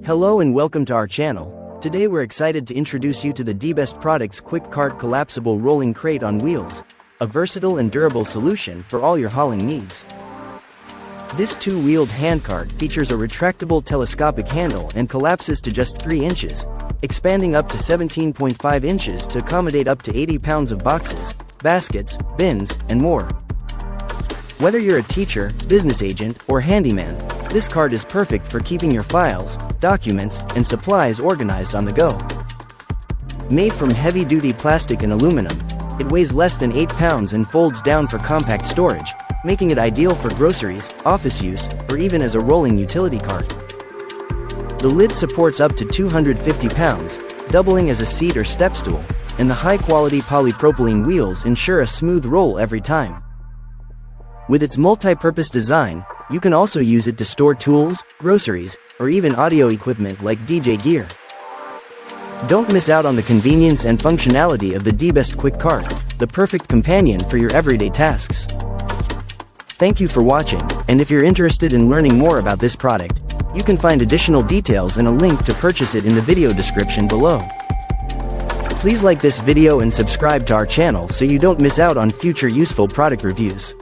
Hello and welcome to our channel. Today we're excited to introduce you to the Best Products Quik Cart Collapsible Rolling Crate on Wheels, a versatile and durable solution for all your hauling needs. This two-wheeled handcart features a retractable telescopic handle and collapses to just 3 inches, expanding up to 17.5 inches to accommodate up to 80 pounds of boxes, baskets, bins, and more. Whether you're a teacher, business agent, or handyman, this cart is perfect for keeping your files, documents, and supplies organized on the go. Made from heavy-duty plastic and aluminum, it weighs less than 8 pounds and folds down for compact storage, making it ideal for groceries, office use, or even as a rolling utility cart. The lid supports up to 250 pounds, doubling as a seat or StepStool, and the high-quality polypropylene wheels ensure a smooth roll every time. With its multi-purpose design, you can also use it to store tools, groceries, or even audio equipment like DJ gear. Don't miss out on the convenience and functionality of the Best Quik Cart, the perfect companion for your everyday tasks. Thank you for watching, and if you're interested in learning more about this product, you can find additional details and a link to purchase it in the video description below. Please like this video and subscribe to our channel so you don't miss out on future useful product reviews.